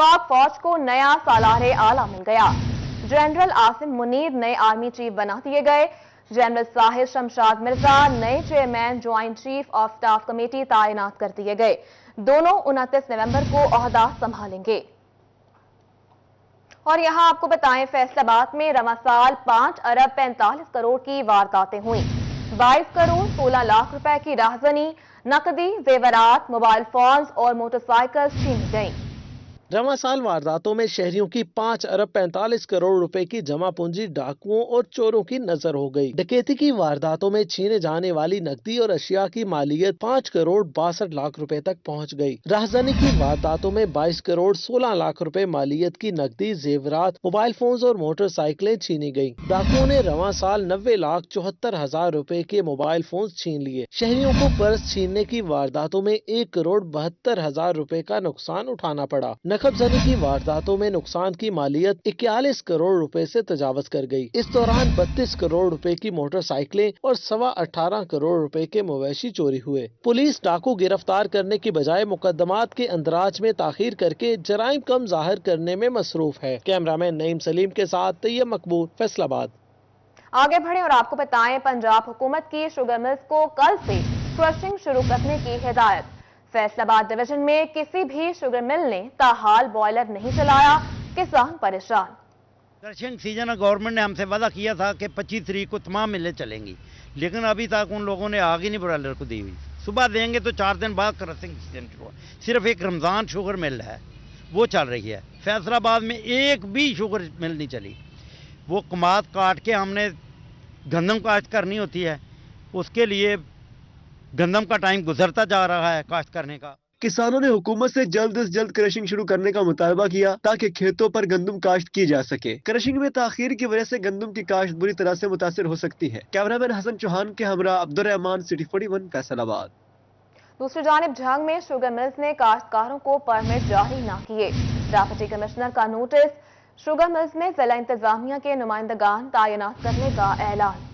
पाक फौज को नया सालारे आला मिल गया। जनरल आसिम मुनीर नए आर्मी चीफ बना दिए गए। जनरल साहिर शमशाद मिर्जा नए chairman joint chief of staff committee तैनात कर दिए गए। दोनों 29 नवंबर को ओहदा संभालेंगे। और यहां आपको बताएं, फैसलाबाद में रवां साल 5 अरब 45 करोड़ की वारदातें हुई। 22 करोड़ 16 लाख रुपए की राहजनी, नकदी, जेवरात, मोबाइल फोन्स और मोटरसाइकिल छीनी गईं। रवां साल वारदातों में शहरियों की 5 अरब 45 करोड़ रुपए की जमा पूंजी डाकुओं और चोरों की नजर हो गई। डकैती की वारदातों में छीने जाने वाली नकदी और अशिया की मालियत 5 करोड़ 62 लाख रुपए तक पहुंच गई। राहजानी की वारदातों में 22 करोड़ 16 लाख रुपए मालियत की नकदी, जेवरात, मोबाइल फोन्स और मोटरसाइकिलें छीनी गयी। डाकुओं ने रवां साल 90,74,000 रुपए के मोबाइल फोन छीन लिए। शहरियों को पर्स छीनने की वारदातों में 1 करोड़ 72,000 रुपए का नुकसान उठाना पड़ा। नकबजनी की वारदातों में नुकसान की मालियत 41 करोड़ रुपए से तजावज कर गई। इस दौरान 32 करोड़ रुपए की मोटरसाइकिलें और 18.25 करोड़ रुपए के मवेशी चोरी हुए। पुलिस डाकू गिरफ्तार करने की बजाय मुकदमात के अंदराज में ताखीर करके जराइम कम जाहिर करने में मसरूफ है। कैमरामैन नईम सलीम के साथ तैयब मकबूल, फैसलाबाद। आगे बढ़े और आपको बताएं, पंजाब हुकूमत की शुगर मिल्स को कल से क्रशिंग शुरू करने की हिदायत। फैसलाबाद डिवीजन में किसी भी शुगर मिल ने ताहाल बॉयलर नहीं चलाया, किसान परेशान। क्रशिंग सीजन गवर्नमेंट ने हमसे वादा किया था कि 25 तारीख को तमाम मिलें चलेंगी, लेकिन अभी तक उन लोगों ने आग ही नहीं बॉयलर को दी हुई। सुबह देंगे तो 4 दिन बाद क्रशिंग सीजन शुरू। सिर्फ एक रमजान शुगर मिल है, वो चल रही है। फैसलाबाद में एक भी शुगर मिल नहीं चली। वो कमात काट के हमने गंदम काश्त करनी होती है, उसके लिए गंदम का टाइम गुजरता जा रहा है काश्त करने का। किसानों ने हुकूमत से जल्द से जल्द क्रशिंग शुरू करने का मुतालबा किया ताकि खेतों पर गंदम काश्त की जा सके। क्रशिंग में ताखीर की वजह से गंदम की काश्त बुरी तरह से मुतासिर हो सकती है। कैमरामैन हसन चौहान के हमरा अब्दुर्रहमान, सिटी 41, फैसलाबाद। दूसरी जानिब झंग में शुगर मिल्स ने काश्तकारों को परमिट जारी न किए। डिप्टी कमिश्नर का नोटिस, शुगर मिल्स में जिला इंतजामिया के नुमाइंदगान तैनात करने का ऐलान।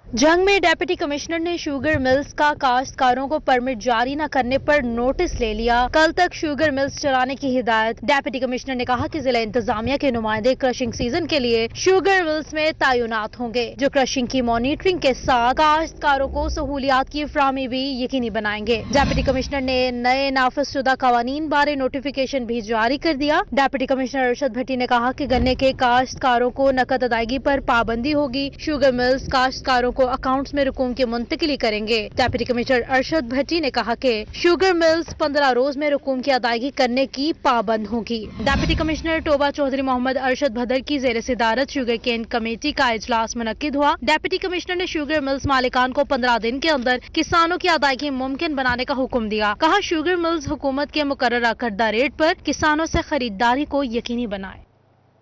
जंग में डिप्टी कमिश्नर ने शुगर मिल्स का काश्तकारों को परमिट जारी न करने पर नोटिस ले लिया। कल तक शुगर मिल्स चलाने की हिदायत। डिप्टी कमिश्नर ने कहा कि जिला इंतजामिया के नुमाइंदे क्रशिंग सीजन के लिए शुगर मिल्स में तैनात होंगे, जो क्रशिंग की मॉनिटरिंग के साथ काश्तकारों को सहूलियात की फराहमी भी यकीनी बनाएंगे। डिप्टी कमिश्नर ने नए नाफिजशुदा कवानीन बारे नोटिफिकेशन भी जारी कर दिया। डिप्टी कमिश्नर अरशद भट्टी ने कहा कि गन्ने के काश्तकारों को नकद अदायगी पर पाबंदी होगी। शुगर मिल्स काश्तकारों को अकाउंट्स में रकूम की मुंतकिली करेंगे। डिप्टी कमिश्नर अरशद भट्टी ने कहा कि शुगर मिल्स 15 रोज में रकूम की अदायगी करने की पाबंद होगी। डिप्टी कमिश्नर टोबा चौधरी मोहम्मद अरशद भदर की जेर सदारत शुगर केन कमेटी का इजलास मुनक्किद हुआ। डिप्टी कमिश्नर ने शुगर मिल्स मालिकान को 15 दिन के अंदर किसानों की अदायगी मुमकिन बनाने का हुक्म दिया। कहा शुगर मिल्स हुकूमत के मुकर्ररा करदा रेट पर किसानों से खरीदारी को यकीनी बनाए।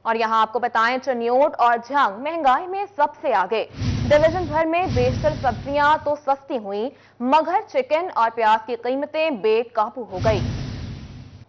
और यहाँ आपको बताएं, चनियोट और झंग महंगाई में सबसे आगे। डिवीजन भर में बेशतर सब्जियां तो सस्ती हुई, मगर चिकन और प्याज की कीमतें बेकाबू हो गई।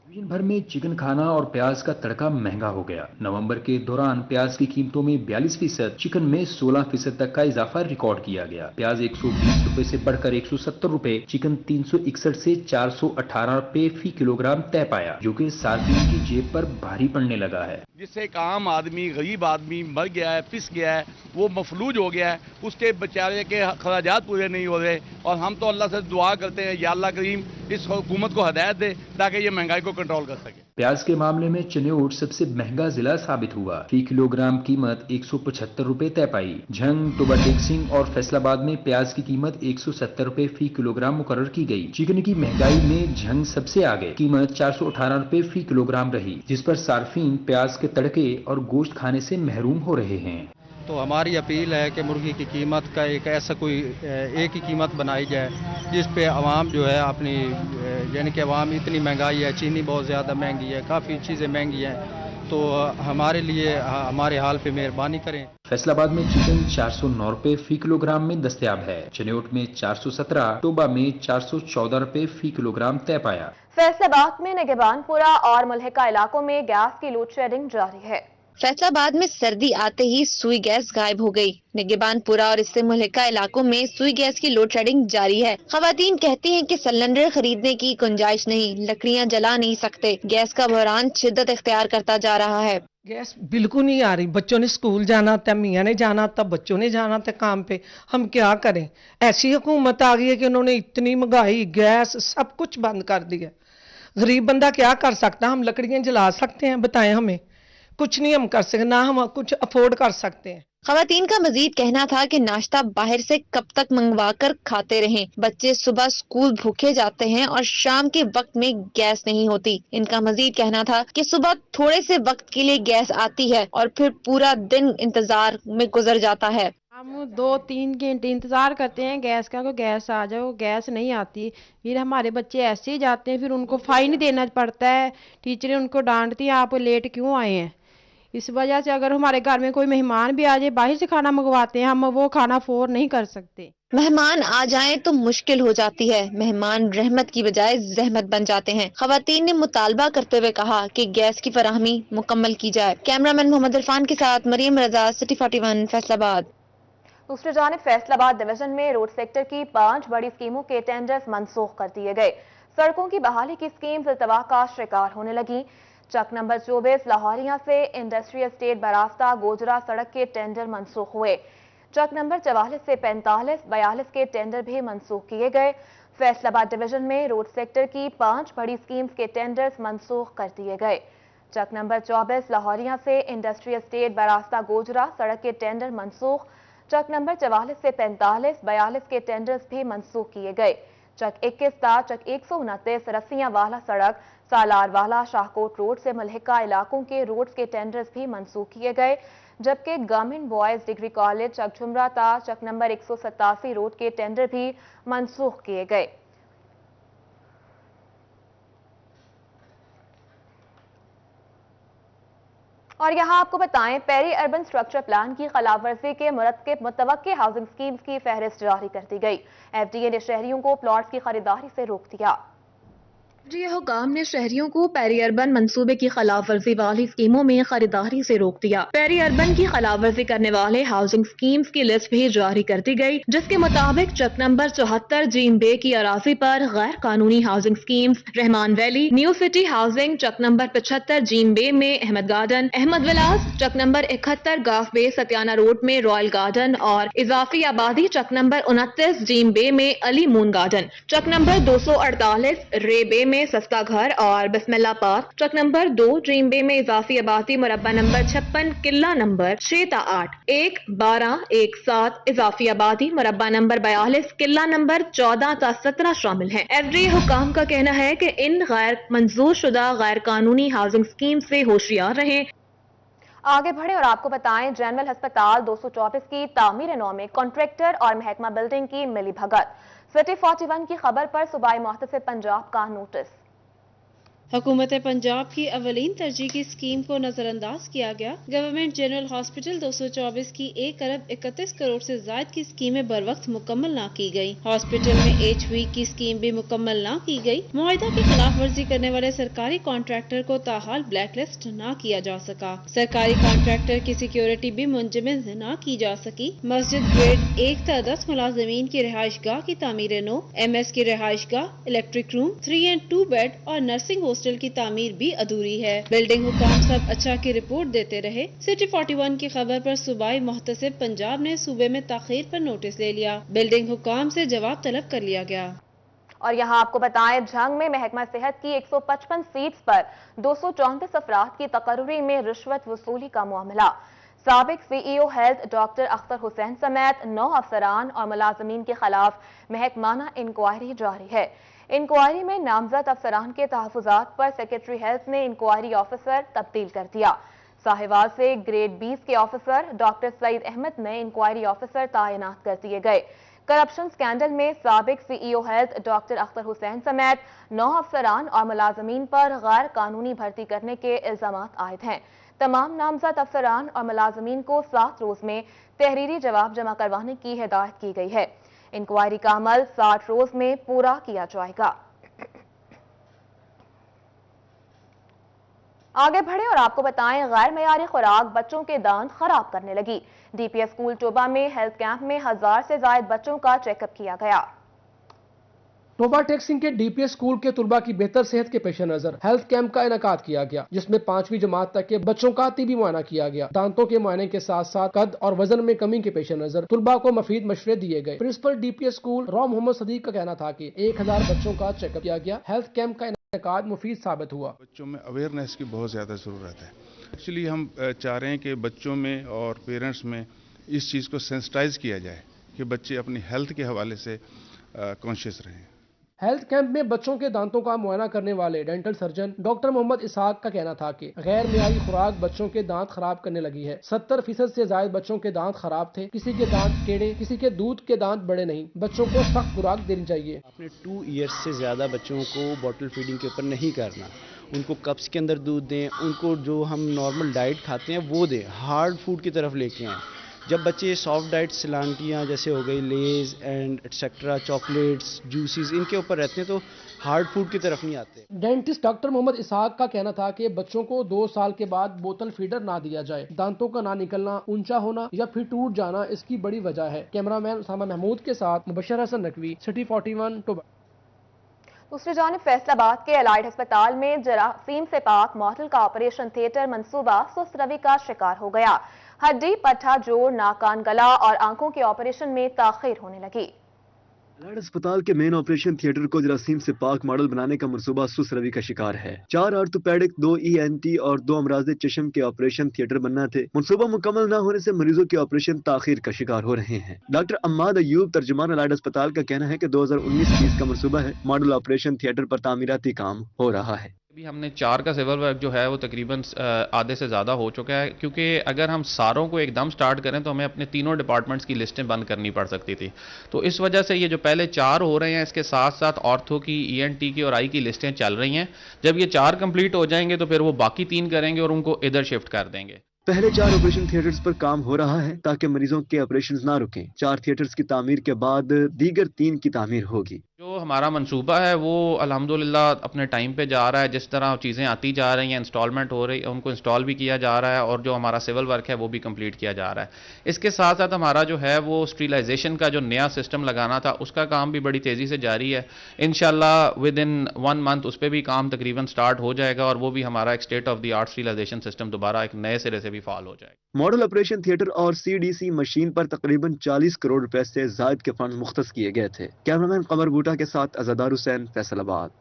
डिवीजन भर में चिकन खाना और प्याज का तड़का महंगा हो गया। नवंबर के दौरान प्याज की कीमतों में 42%, चिकन में 16% तक का इजाफा रिकॉर्ड किया गया। प्याज 120 रुपए से बढ़कर 170 रुपए, चिकन 361 से 418 रुपए फी किलोग्राम तय पाया, जो कि सार्फिन की जेब पर भारी पड़ने लगा है। जिससे एक आम आदमी, गरीब आदमी मर गया है, पिस गया है, वो मफलूज हो गया है, उसके बेचारे के खराजात पूरे नहीं हो रहे। और हम तो अल्लाह से दुआ करते हैं, या अल्लाह करीम इस हुकूमत को हदायत दे ताकि ये महंगाई को कंट्रोल कर सके। प्याज के मामले में चनियोट सबसे महंगा जिला साबित हुआ। फी किलोग्राम कीमत 175 रुपए तय पाई। झंग, टोबा टेक सिंह और फैसलाबाद में प्याज की कीमत 170 रुपए फी किलोग्राम मुकर्रर की गई। चिकन की महंगाई में झंग सबसे आगे, कीमत 418 रुपए फी किलोग्राम रही, जिस पर सार्फिन प्याज के तड़के और गोश्त खाने से महरूम हो रहे हैं। तो हमारी अपील है कि मुर्गी की कीमत का एक ऐसा कोई एक ही कीमत बनाई जाए जिस पे आवाम जो है अपनी, यानी कि आवाम इतनी महंगाई है, चीनी बहुत ज़्यादा महंगी है, काफ़ी चीज़ें महंगी हैं, तो हमारे लिए हमारे हाल पे मेहरबानी करें। फैसलाबाद में चिकन 409 रुपए फी किलोग्राम में दस्तयाब है। चनियोट में 417, टोबा में 414 रुपए फी किलोग्राम तय पाया। फैसलाबाद में निगहबानपुरा और मुल्हिका इलाकों में गैस की लोड शेडिंग जारी है। फैसलाबाद में सर्दी आते ही सुई गैस गायब हो गई। निगेबानपुरा और इससे मुल्हिका इलाकों में सुई गैस की लोड शेडिंग जारी है। खवातीन कहती हैं कि सिलेंडर खरीदने की गुंजाइश नहीं, लकड़ियां जला नहीं सकते। गैस का बहरान शिद्दत इख्तियार करता जा रहा है। गैस बिल्कुल नहीं आ रही। बच्चों ने स्कूल जाना था, मियाँ ने जाना था, बच्चों ने जाना था काम पे, हम क्या करें। ऐसी हुकूमत आ गई है कि उन्होंने इतनी महंगाई, गैस सब कुछ बंद कर दिया। गरीब बंदा क्या कर सकता। हम लकड़ियां जला सकते हैं? बताएं हमें। कुछ नहीं हम कर सकते, ना हम कुछ अफोर्ड कर सकते हैं। खवातीन का मजीद कहना था कि नाश्ता बाहर से कब तक मंगवा कर खाते रहें। बच्चे सुबह स्कूल भूखे जाते हैं और शाम के वक्त में गैस नहीं होती। इनका मजीद कहना था कि सुबह थोड़े से वक्त के लिए गैस आती है और फिर पूरा दिन इंतजार में गुजर जाता है। हम 2-3 घंटे इंतजार करते हैं गैस का, को गैस आ जाओ, गैस नहीं आती। फिर हमारे बच्चे ऐसे ही जाते हैं, फिर उनको फाइन देना पड़ता है। टीचरें उनको डांटती हैं, आप लेट क्यों आए हैं। इस वजह से अगर हमारे घर में कोई मेहमान भी आ जाए, बाहर से खाना मंगवाते हैं, हम वो खाना अफोर्ड नहीं कर सकते। मेहमान आ जाएं तो मुश्किल हो जाती है। मेहमान रहमत की बजाय जहमत बन जाते हैं। खवातीन ने मुतालबा करते हुए कहा कि गैस की फराहमी मुकम्मल की जाए। कैमरामैन मोहम्मद इरफान के साथ मरियम रजा, सिटी 41, फैसलाबाद। दूसरी जानिब फैसलाबाद डिवीजन में रोड सेक्टर की 5 बड़ी स्कीमों के टेंडर्स मनसूख कर दिए गए। सड़कों की बहाली की स्कीम इल्तवा का शिकार होने लगी। चक नंबर 24 लाहौरिया से इंडस्ट्रियल स्टेट बरास्ता गोजरा सड़क के टेंडर मनसूख हुए। चक नंबर 44 से 45-42 के टेंडर भी मनसूख किए गए। फैसलाबाद डिवीजन में रोड सेक्टर की 5 बड़ी स्कीम्स के टेंडर्स मनसूख कर दिए गए। चक नंबर 24 लाहौरिया से इंडस्ट्रियल स्टेट बरास्ता गोजरा सड़क के टेंडर मनसूख। चक नंबर 44 से 45-42 के टेंडर्स भी मनसूख किए गए। चक 21 ता चक 129 रस्सियां वाला सड़क सालार वाला शाहकोट रोड से मुल्हिका इलाकों के रोड्स के टेंडर्स भी मनसूख किए गए, जबकि गवर्नमेंट बॉयज डिग्री कॉलेज चक झुमरा ता चक नंबर 187 रोड के टेंडर भी मनसूख किए गए। और यहाँ आपको बताएं, पेरी अर्बन स्ट्रक्चर प्लान की खिलाफवर्जी के मुतवक्के हाउसिंग स्कीम्स की फहरिस्त जारी कर दी गई। एफडीए ने शहरियों को प्लॉट्स की खरीदारी से रोक दिया। हुकाम ने शहरियों को पेरी अर्बन मंसूबे की खिलाफ वर्जी वाली स्कीमों में खरीदारी से रोक दिया। पेरी अर्बन की खिलाफ वर्जी करने वाले हाउसिंग स्कीम्स की लिस्ट भी जारी कर दी गई, जिसके मुताबिक चक नंबर 74 जीन बे की अराजी पर गैर कानूनी housing schemes Rehman valley, new city housing Chak number 75 जीन बे में Ahmad garden, Ahmad villas Chak number 71 गाफ बे सत्याना रोड में रॉयल गार्डन और इजाफी आबादी चक नंबर 29 जीन बे में Ali moon garden, Chak number 248 रे बे में सस्ता घर और बिस्मिल्ला पार्क, ट्रक नंबर 2 ड्रीम बे में इजाफी आबादी मुरब्बा नंबर 56 किला नंबर 6 ता 8 1 12 1 7 इजाफी आबादी मुरब्बा नंबर 42 किला नंबर 14 ता 17 शामिल हैं। एफडीए हुकाम का कहना है कि इन गैर मंजूर शुदा गैर कानूनी हाउसिंग स्कीम से होशियार रहें। आगे बढ़े और आपको बताएं, जनरल अस्पताल 224 की तामीर नौ में कॉन्ट्रैक्टर और महकमा बिल्डिंग की मिली भगत। सिटी 41 की खबर पर सूबाई मुहतसिब पंजाब का नोटिस। हुकूमत पंजाब की अवलीन तरजीह की स्कीम को नजरअंदाज किया गया। गवर्नमेंट जनरल हॉस्पिटल 224 की 1 अरब 31 करोड़ से ज्यादा की स्कीमें बर वक्त मुकम्मल न की गई। हॉस्पिटल में HV की स्कीम भी मुकम्मल न की गई। मुआहिदा की खिलाफ वर्जी करने वाले सरकारी कॉन्ट्रैक्टर को ताहाल ब्लैकलिस्ट न किया जा सका। सरकारी कॉन्ट्रैक्टर की सिक्योरिटी भी मुंजमद न की जा सकी। मस्जिद ग्रेड 1 ता 10 मुलाजमीन की रिहाइश गाह की तामीर नो, MS की रिहाइश गाह, इलेक्ट्रिक रूम, 3 and 2 बेड और नर्सिंग हॉस्टल की तामीर भी अधूरी है। बिल्डिंग हुकाम सब अच्छा की रिपोर्ट देते रहे। सिटी 41 की खबर पर सूबाई मुहतसिब पंजाब ने सूबे में ताखीर पर नोटिस ले लिया। बिल्डिंग हुकाम से जवाब तलब कर लिया गया। और यहाँ आपको बताएं, झंग में महकमा सेहत की 155 सीट्स पर 234 अफराद की तकर्री में रिश्वत वसूली का मामला। साबिक CEO health doctor Akhtar Hussain समेत 9 अफसरान और मुलाजमीन के खिलाफ महकमाना इंक्वायरी जारी है। इंक्वायरी में नामजद अफसरान के तहफुजात पर सेक्रेटरी हेल्थ ने इंक्वायरी ऑफिसर तब्दील कर दिया। साहिवाल से ग्रेड 20 के ऑफिसर डॉक्टर सईद अहमद में इंक्वायरी ऑफिसर तायनात कर दिए गए। करप्शन स्कैंडल में साबिक CEO health doctor Akhtar Hussain समेत 9 अफसरान और मुलाजमीन पर गैर कानूनी भर्ती करने के इल्जामात आयद हैं। तमाम नामजद अफसरान और मुलाजमीन को 7 रोज में तहरीरी जवाब जमा करवाने की हिदायत की गई है। इंक्वायरी का अमल 60 रोज में पूरा किया जाएगा। आगे बढ़े और आपको बताएं, गैर मयारी खुराक बच्चों के दांत खराब करने लगी। डीपीएस स्कूल टोबा में हेल्थ कैंप में 1000 से ज्यादा बच्चों का चेकअप किया गया। टोबा टेक सिंह के डीपीएस स्कूल के तुलबा की बेहतर सेहत के पेश नजर हेल्थ कैंप का इनेकाद किया गया, जिसमें 5वीं जमात तक के बच्चों का तिबी मुआयना किया गया। दांतों के मुआयने के साथ साथ कद और वजन में कमी के पेश नजर तुलबा को मफीद मशवरे दिए गए। प्रिंसिपल डीपीएस स्कूल रॉ मोहम्मद सदीक का कहना था कि 1000 बच्चों का चेकअप किया गया। हेल्थ कैंप का इनेकाद मुफीद साबित हुआ। बच्चों में अवेयरनेस की बहुत ज़्यादा ज़रूरत है। एक्चुअली हम चाह रहे हैं कि बच्चों में और पेरेंट्स में इस चीज़ को सेंसिटाइज किया जाए कि बच्चे अपनी हेल्थ के हवाले से कॉन्शियस रहें। हेल्थ कैंप में बच्चों के दांतों का मुआयना करने वाले डेंटल सर्जन डॉक्टर मोहम्मद इसहाक का कहना था कि गैर मियारी खुराक बच्चों के दांत खराब करने लगी है। 70% से ज्यादा बच्चों के दांत खराब थे। किसी के दांत टेढ़े, किसी के दूध के दांत बड़े नहीं। बच्चों को सख्त खुराक देनी चाहिए। अपने 2 इयर्स से ज्यादा बच्चों को बॉटल फीडिंग के ऊपर नहीं करना। उनको कप्स के अंदर दूध दें, उनको जो हम नॉर्मल डाइट खाते हैं वो दें, हार्ड फूड की तरफ लेके आएँ। जब बच्चे सॉफ्ट डाइट सिलांटियाँ जैसे हो गई, लेज एंड एटसेट्रा, चॉकलेट्स, जूसेस, इनके ऊपर रहते हैं तो हार्ड फूड की तरफ नहीं आते। डेंटिस्ट डॉक्टर मोहम्मद इसहाक का कहना था कि बच्चों को 2 साल के बाद बोतल फीडर ना दिया जाए। दांतों का ना निकलना, ऊंचा होना या फिर टूट जाना इसकी बड़ी वजह है। कैमरामैन उसामा महमूद के साथ मुबशर हसन नकवी, सिटी 41 टोबा। दूसरी जानिब फैसलाबाद के एलाइड अस्पताल में जरासीम से पाक मॉडल का ऑपरेशन थिएटर मंसूबा सुस्त रवि का शिकार हो गया। हड्डी, पट्टा, जोड़, नाक, कान, गला और आंखों के ऑपरेशन में ताखीर होने लगी। एलाइड अस्पताल के मेन ऑपरेशन थिएटर को जरासीम से पाक मॉडल बनाने का मंसूबा सुस्त रवि का शिकार है। 4 ऑर्थोपेडिक, 2 ENT और 2 अमराज चश्म के ऑपरेशन थिएटर बनना थे। मंसूबा मुकम्मल न होने से मरीजों के ऑपरेशन ताखीर का शिकार हो रहे हैं। डॉक्टर अम्माद अयूब, तर्जुमान एलाइड अस्पताल का कहना है कि 2019-20 का मंसूबा है। मॉडल ऑपरेशन थिएटर पर तामीराती काम हो रहा है। अभी हमने 4 का सिविल वर्क जो है वो तकरीबन आधे से ज़्यादा हो चुका है, क्योंकि अगर हम सारों को एकदम स्टार्ट करें तो हमें अपने तीनों डिपार्टमेंट्स की लिस्टें बंद करनी पड़ सकती थी। तो इस वजह से ये जो पहले 4 हो रहे हैं, इसके साथ साथ ऑर्थो की, ENT की और आई की लिस्टें चल रही हैं। जब ये 4 कंप्लीट हो जाएंगे तो फिर वो बाकी 3 करेंगे और उनको इधर शिफ्ट कर देंगे। पहले 4 ऑपरेशन थिएटर्स पर काम हो रहा है ताकि मरीजों के ऑपरेशंस ना रुकें। 4 थिएटर्स की तामीर के बाद दीगर 3 की तामीर होगी। जो हमारा मंसूबा है वो अल्हम्दुलिल्लाह अपने टाइम पे जा रहा है। जिस तरह चीज़ें आती जा रही हैं, इंस्टॉलमेंट हो रही है, उनको इंस्टॉल भी किया जा रहा है और जो हमारा सिविल वर्क है वो भी कंप्लीट किया जा रहा है। इसके साथ साथ हमारा जो है वो स्टीलाइजेशन का जो नया सिस्टम लगाना था उसका काम भी बड़ी तेज़ी से जारी है। इंशाल्लाह विद इन 1 मंथ उस पर भी काम तकरीबन स्टार्ट हो जाएगा और वो भी हमारा एक state of the art sterilisation system दोबारा एक नए सिरे से भी फाल हो जाएगा। मॉडल ऑपरेशन थिएटर और CDC मशीन पर तकरीबन 40 करोड़ रुपए से जायद के फंड मुख्तस किए गए थे। कैमरामैन कमर बूटा के साथ अज़ादार हुसैन, फैसलाबाद।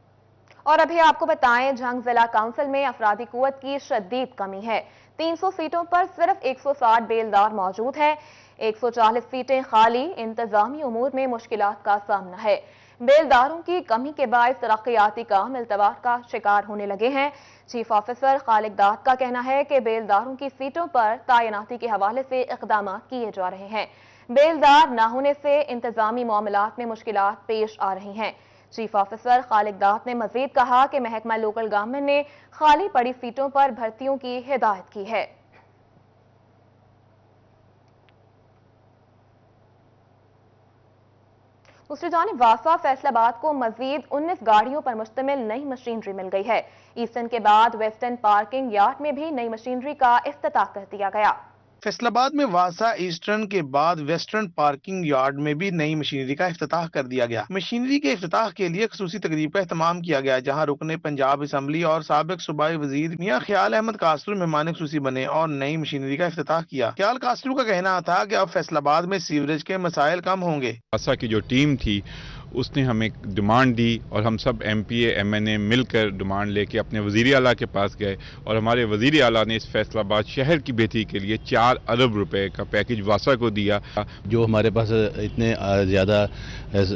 और अभी आपको बताएं, झंग जिला काउंसिल में अफरादी कुव्वत की शदीद कमी है। 300 सीटों पर सिर्फ 160 बेलदार मौजूद हैं। 140 सीटें खाली। इंतजामी उमूर में मुश्किलात का सामना है। बेलदारों की कमी के बायस तरक्याती काम इल्तबास का शिकार होने लगे हैं। चीफ ऑफिसर खालिक दाद का कहना है कि बेलदारों की सीटों पर तैनाती के हवाले से इक़दाम किए जा रहे हैं। बेलदार न होने से इंतजामी मामलात में मुश्किलात पेश आ रही हैं। चीफ ऑफिसर खालिक दाद ने मजीद कहा कि महकमा लोकल गवर्नमेंट ने खाली पड़ी सीटों पर भर्तियों की हिदायत की है। दूसरी जानिब वासा फैसलाबाद को मजीद 19 गाड़ियों पर मुश्तमिल नई मशीनरी मिल गई है। ईस्टर्न के बाद वेस्टर्न पार्किंग यार्ड में भी नई मशीनरी का इफ्तिताह कर दिया गया। फैसलाबाद में वासा ईस्टर्न के बाद वेस्टर्न पार्किंग यार्ड में भी नई मशीनरी का इफ्तिताह कर दिया गया। मशीनरी के इफ्तिताह के लिए खसूसी तकरीब का एहतमाम किया गया, जहां रुकने पंजाब असम्बली और साबिक सूबाई वजीर मियां ख्याल अहमद कासरू मेहमान खसूसी बने और नई मशीनरी का इफ्तिताह किया। ख्याल कासरू का कहना था कि अब फैसलाबाद में सीवरेज के मसाइल कम होंगे। वासा की जो टीम थी उसने हमें डिमांड दी और हम सब MPA MNA मिलकर डिमांड लेके अपने वज़ीर आला के पास गए और हमारे वज़ीर आला ने इस फैसलाबाद शहर की बेहतरी के लिए 4 अरब रुपए का पैकेज वासा को दिया। जो हमारे पास इतने ज़्यादा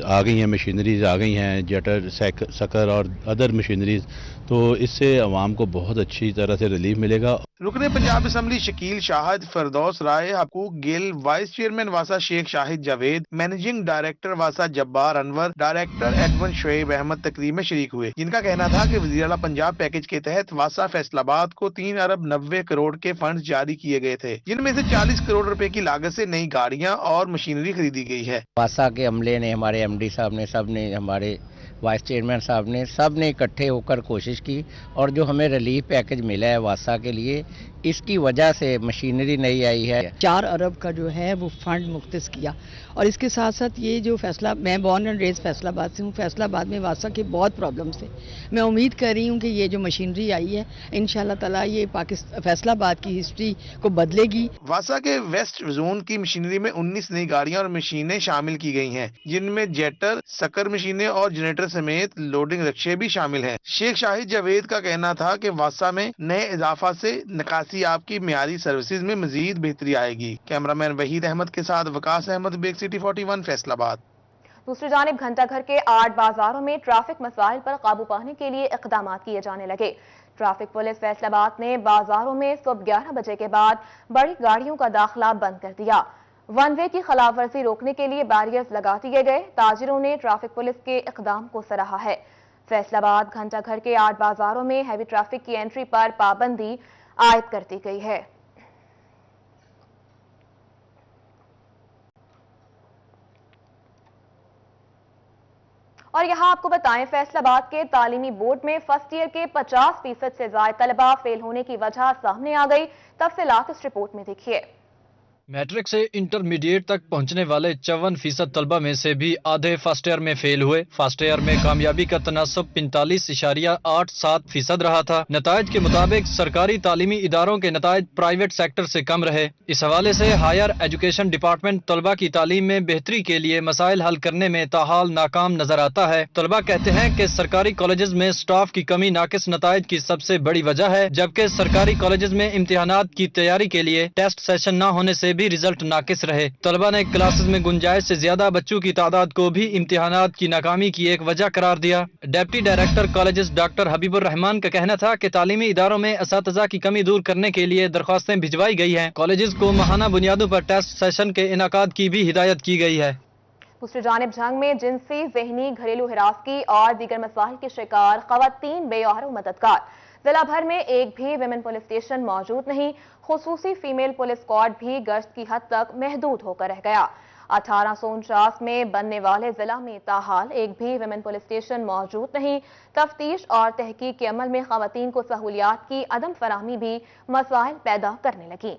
आ गई हैं, मशीनरीज आ गई हैं, जटर, सकर और अदर मशीनरीज, तो इससे अवाम को बहुत अच्छी तरह से रिलीफ मिलेगा। रुकने पंजाब असम्बली शकील शाहिद, फरदौस राय, हकूक गिल, वाइस चेयरमैन वासा शेख शाहिद जावेद, मैनेजिंग डायरेक्टर वासा जब्बार अनवर, डायरेक्टर एडवन शोएब अहमद तकरीब में शरीक हुए, जिनका कहना था कि वज़ीर आला पंजाब पैकेज के तहत वासा फैसलाबाद को 3 अरब 90 करोड़ के फंड जारी किए गए थे, जिनमें से 40 करोड़ रुपए की लागत से नई गाड़ियां और मशीनरी खरीदी गई है। वासा के अमले ने, हमारे MD साहब ने, सब ने हमारे वाइस चेयरमैन साहब ने, सब ने इकट्ठे होकर कोशिश की और जो हमें रिलीफ पैकेज मिला है वासा के लिए, इसकी वजह से मशीनरी नहीं आई है। 4 अरब का जो है वो फंड मुख्तस किया और इसके साथ साथ ये जो फैसला, मैं बॉर्न एंड रेज फैसलाबाद से हूँ, फैसलाबाद में वासा की बहुत प्रॉब्लम्स है। मैं उम्मीद कर रही हूँ कि ये जो मशीनरी आई है इंशाल्लाह ताला ये फैसलाबाद की हिस्ट्री को बदलेगी। वासा के वेस्ट जोन की मशीनरी में 19 नई गाड़ियां और मशीनें शामिल की गई हैं, जिनमें जेटर, सकर मशीनें और जनरेटर समेत लोडिंग रिक्शे भी शामिल हैं। शेख शाहिद जावेद का कहना था कि वासा में नए इजाफा से निकासी आपकी मियारी सर्विसेज में मजीद बेहतरी आएगी। कैमरामैन वहीद अहमद के साथ वकास अहमद, बेग सिटी 41, फैसलाबाद। दूसरी जानिब घंटाघर के 8 बाजारों में ट्रैफिक मसाइल पर काबू पाने के लिए इक़दाम किए जाने लगे। ट्रैफिक पुलिस फैसलाबाद ने बाजारों में सुबह 11 बजे के बाद बड़ी गाड़ियों का दाखिला बंद कर दिया। वन वे की खिलाफ वर्जी रोकने के लिए बैरियर्स लगा दिए गए। ताजिरों ने ट्रैफिक पुलिस के इक़दाम को सराहा है। फैसलाबाद घंटाघर के 8 बाजारों में हैवी ट्रैफिक की एंट्री पर पाबंदी आयद कर दी गई है। और यहाँ आपको बताएं, फैसलाबाद के तालीमी बोर्ड में फर्स्ट ईयर के 50% से ज्यादा तलबा फेल होने की वजह सामने आ गई। तफसीलात इस रिपोर्ट में देखिए। मैट्रिक से इंटरमीडिएट तक पहुंचने वाले 54% तलबा में से भी आधे फर्स्ट ईयर में फेल हुए। फर्स्ट ईयर में कामयाबी का तनासब 45.87% रहा था। नतायज के मुताबिक सरकारी तालीमी इदारों के नतायज प्राइवेट सेक्टर से कम रहे। इस हवाले से हायर एजुकेशन डिपार्टमेंट तलबा की तालीम में बेहतरी के लिए मसाइल हल करने में ताहाल नाकाम नजर आता है। तलबा कहते हैं कि सरकारी कॉलेजेस में स्टाफ की कमी नाकिस नतायज की सबसे बड़ी वजह है, जबकि सरकारी कॉलेजेस में इम्तिहानात की तैयारी के लिए टेस्ट सेशन न होने से भी रिजल्ट नाकिस रहे। तलबा ने क्लासेस में गुंजाइश से ज्यादा बच्चों की तादाद को भी इम्तिहानात की नाकामी की एक वजह करार दिया। Deputy director colleges doctor Habibur Rahman का कहना था कि तालीमी इदारों में असातिज़ा की कमी दूर करने के लिए दरख्वास्तें भिजवाई गई हैं। कॉलेजेस को माहाना बुनियादों पर टेस्ट सेशन के इनाकाद की भी हिदायत की गई है। दूसरी जानिब जंग में जिनसी, ज़हनी, घरेलू हिरासगी और दीगर मसाइल के शिकार ख़वातीन बेयार मददगार। जिला भर में एक भी विमेन पुलिस स्टेशन मौजूद नहीं। खुसूसी फीमेल पुलिस स्क्वाड भी गश्त की हद तक महदूद होकर रह गया। 1849 में बनने वाले जिला में ताहाल एक भी विमेन पुलिस स्टेशन मौजूद नहीं। तफ्तीश और तहकीक के अमल में ख़वातीन को सहूलियात की अदम फराहमी भी मसाइल पैदा करने लगी।